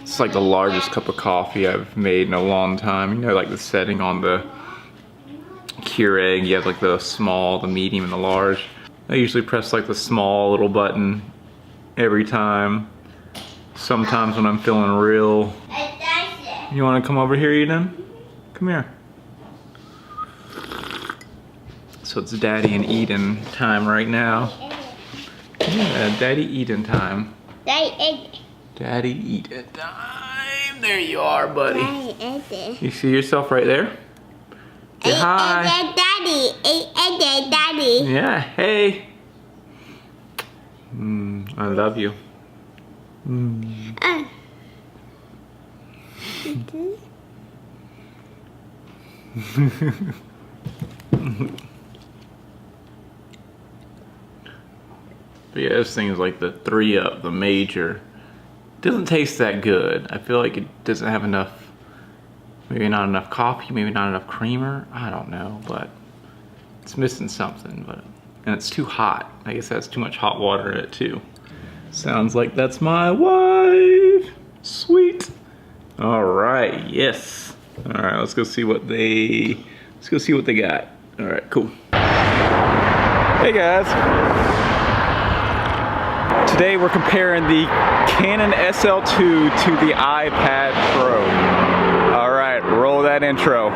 It's like the largest cup of coffee I've made in a long time. You know, like the setting on the Keurig, you have like the small, the medium, and the large. I usually press like the small little button every time. Sometimes when I'm feeling real. You wanna come over here, Eden? Come here. So it's Daddy and Eden time right now. Yeah, Daddy Eden time. Daddy Eden time. There you are, buddy. You see yourself right there? Say hi. Daddy. Yeah, hey. I love you. But yeah, this thing is like the 3-up, the major. It doesn't taste that good. I feel like it doesn't have enough, maybe not enough coffee, maybe not enough creamer. I don't know, but it's missing something. And it's too hot. I guess that's too much hot water in it too. Sounds like that's my wife. Sweet. All right, yes. All right, let's go see what they got. All right, cool. Hey guys. Today we're comparing the Canon SL2 to the iPad Pro. All right, roll that intro.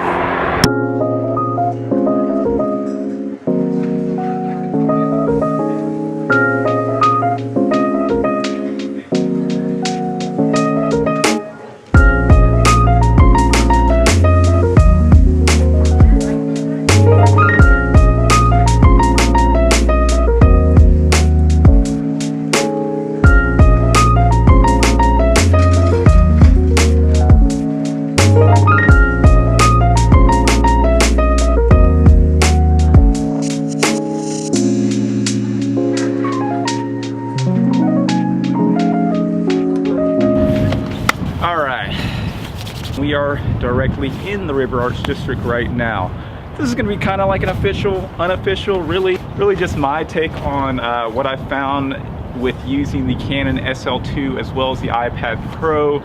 We are directly in the River Arts District right now. This is going to be kind of like an official, unofficial, really just my take on what I found with using the Canon SL2 as well as the iPad Pro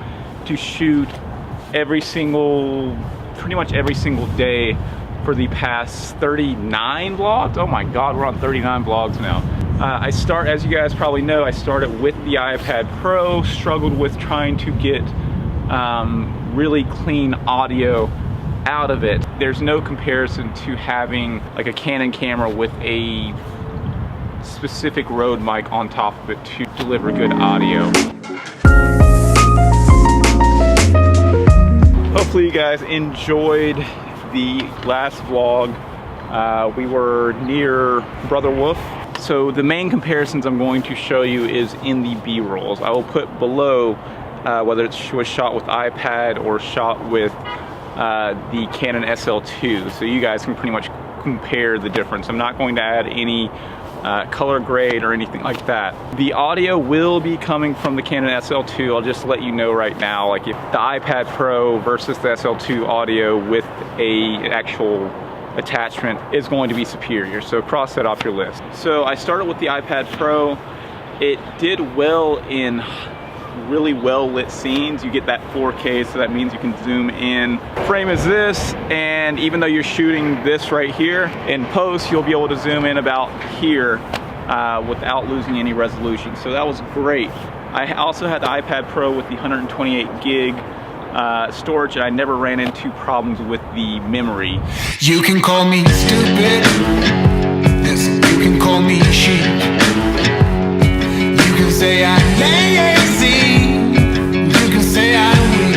to shoot pretty much every single day for the past 39 vlogs. Oh my God, we're on 39 vlogs now. As you guys probably know, I started with the iPad Pro, struggled with trying to get really clean audio out of it. There's no comparison to having like a Canon camera with a specific Rode mic on top of it to deliver good audio. Hopefully you guys enjoyed the last vlog. We were near Brother Wolf. So the main comparisons I'm going to show you is in the B-rolls. I will put below whether it was shot with iPad or shot with the Canon SL2, so you guys can pretty much compare the difference. I'm not going to add any color grade or anything like that. The audio will be coming from the Canon SL2. I'll just let you know right now, like if the iPad Pro versus the SL2 audio with a actual attachment is going to be superior, so cross that off your list. So I started with the iPad Pro. It did well in really well lit scenes. You get that 4K, so that means you can zoom in. Frame is this, and even though you're shooting this right here, in post you'll be able to zoom in about here without losing any resolution, so that was great. I also had the iPad Pro with the 128 gig storage, and I never ran into problems with the memory. You can call me stupid, yes, you can call me sheep, you can say I'm lazy, you can say I'm weak.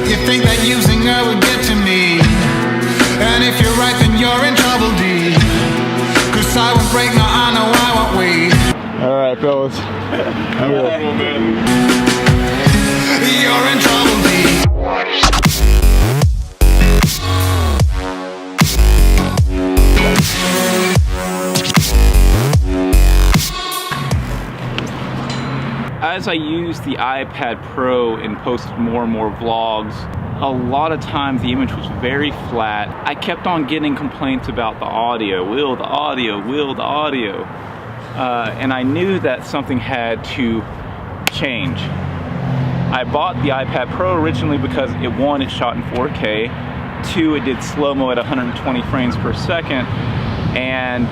You think that using her would get to me, and if you're right then you're in trouble, D, 'cause I won't break, no I know I won't wait. Alright fellas, you're in trouble, D. as I used the iPad Pro and posted more and more vlogs, a lot of times the image was very flat. I kept on getting complaints about the audio. Will the audio, will the audio. and I knew that something had to change. I bought the iPad Pro originally because one, it shot in 4K, two, it did slow-mo at 120 frames per second, and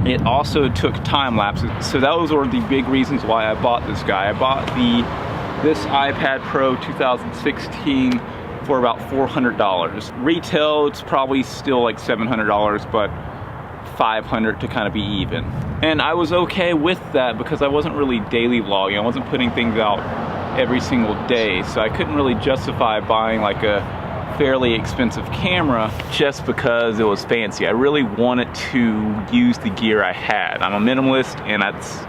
it also took time lapses. So those were the big reasons why I bought this guy. I bought this iPad Pro 2016 for about $400. Retail, it's probably still like $700, but $500 to kind of be even. And I was okay with that because I wasn't really daily vlogging. I wasn't putting things out every single day, so I couldn't really justify buying like a fairly expensive camera just because it was fancy. I really wanted to use the gear I had. I'm a minimalist, and that's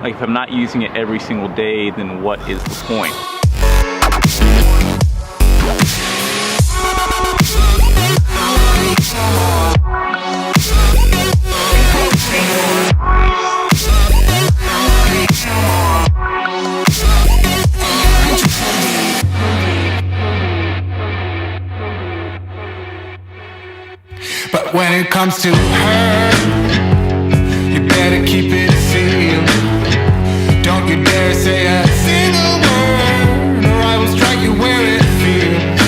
like, if I'm not using it every single day, then what is the point? But when it comes to her, you better keep it sealed. Don't you dare say a single word, or I will strike you where it feels.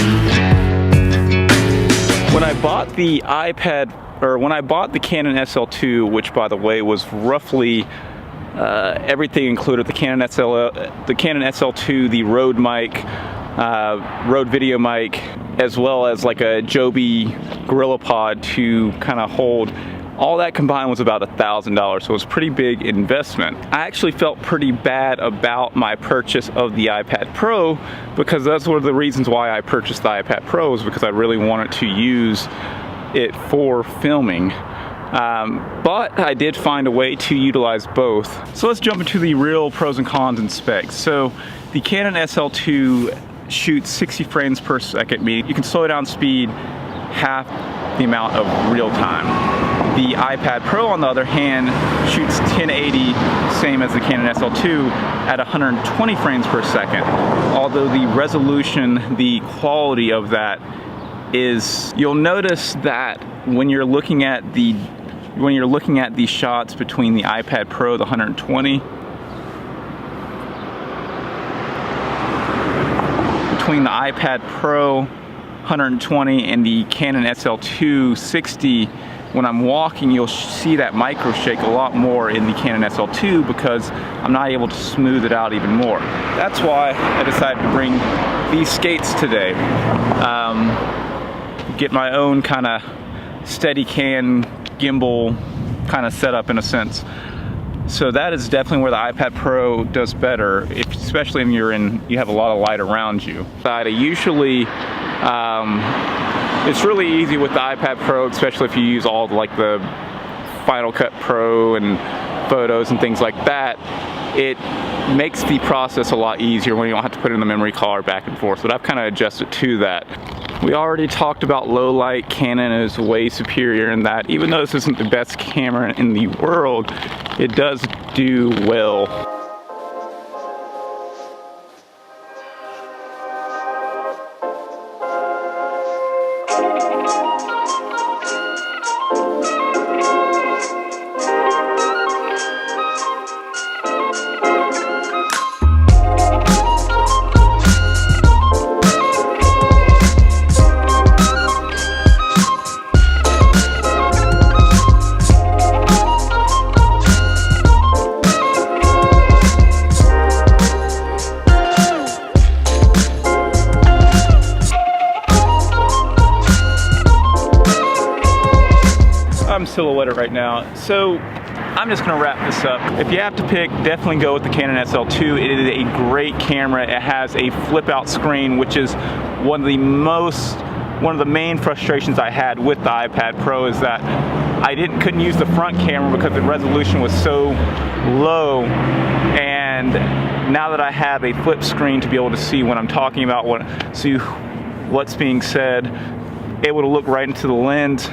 When I bought the when I bought the Canon SL2, which by the way was roughly everything included, the Canon SL2, the Rode mic, Rode video mic, as well as like a Joby Gorilla Pod to kind of hold. All that combined was about $1,000, so it was a pretty big investment. I actually felt pretty bad about my purchase of the iPad Pro because that's one of the reasons why I purchased the iPad Pro, is because I really wanted to use it for filming. But I did find a way to utilize both. So let's jump into the real pros and cons and specs. So the Canon SL2 shoots 60 frames per second, meaning you can slow down speed half the amount of real time. The iPad Pro, on the other hand, shoots 1080, same as the Canon SL2, at 120 frames per second. Although the resolution, the quality of that is, you'll notice that when you're looking at the shots between the iPad Pro, the 120, between the iPad Pro 120 and the Canon SL2 60, when I'm walking, you'll see that micro shake a lot more in the Canon SL2 because I'm not able to smooth it out even more. That's why I decided to bring these skates today. Get my own kind of Steadicam gimbal kind of setup in a sense. So that is definitely where the iPad Pro does better, especially when you have a lot of light around you. I usually, it's really easy with the iPad Pro, especially if you use all like the Final Cut Pro and photos and things like that. It makes the process a lot easier when you don't have to put in the memory card back and forth, but I've kind of adjusted to that. We already talked about low light. Canon is way superior in that. Even though this isn't the best camera in the world, it does do well. I'm silhouetted right now, so I'm just gonna wrap this up. If you have to pick, definitely go with the Canon SL2. It is a great camera. It has a flip out screen, which is one of the main frustrations I had with the iPad Pro, is that I couldn't use the front camera because the resolution was so low. And now that I have a flip screen to be able to see when I'm talking about see what's being said, able to look right into the lens,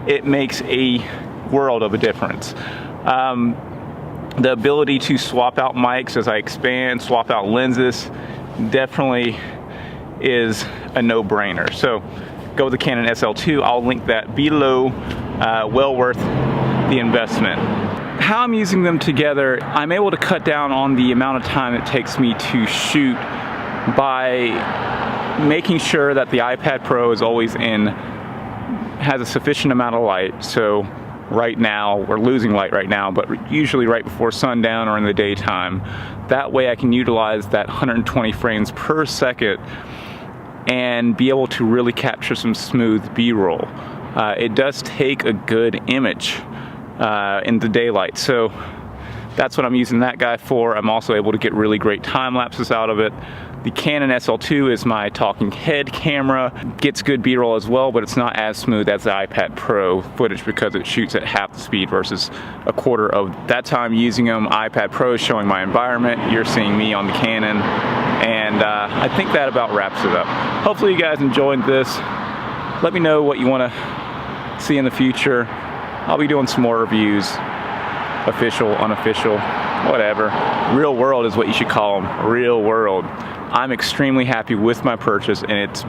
it makes a world of a difference. The ability to swap out mics as I expand, swap out lenses, definitely is a no-brainer. So go with the Canon SL2. I'll link that below. Well worth the investment. how I'm using them together, I'm able to cut down on the amount of time it takes me to shoot by making sure that the iPad Pro is always has a sufficient amount of light. So right now, we're losing light right now, but usually right before sundown or in the daytime. That way I can utilize that 120 frames per second and be able to really capture some smooth B-roll. It does take a good image in the daylight, so that's what I'm using that guy for. I'm also able to get really great time lapses out of it. The Canon SL2 is my talking head camera. Gets good B-roll as well, but it's not as smooth as the iPad Pro footage because it shoots at half the speed versus a quarter of that time using them. iPad Pro is showing my environment. You're seeing me on the Canon. And I think that about wraps it up. Hopefully you guys enjoyed this. Let me know what you want to see in the future. I'll be doing some more reviews. Official, unofficial, whatever. Real world is what you should call them. Real world. I'm extremely happy with my purchase, and it's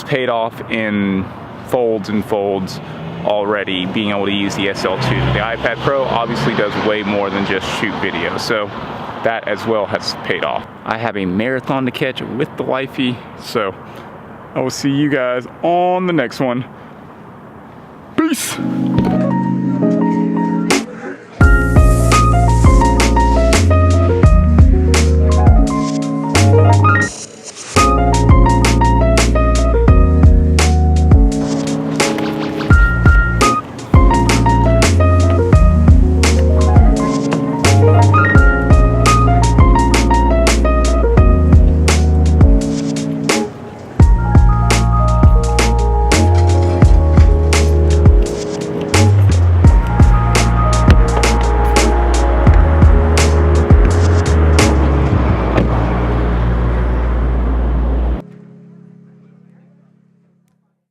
paid off in folds and folds already, being able to use the SL2. The iPad Pro obviously does way more than just shoot video, so that as well has paid off. I have a marathon to catch with the wifey, so I will see you guys on the next one. Peace.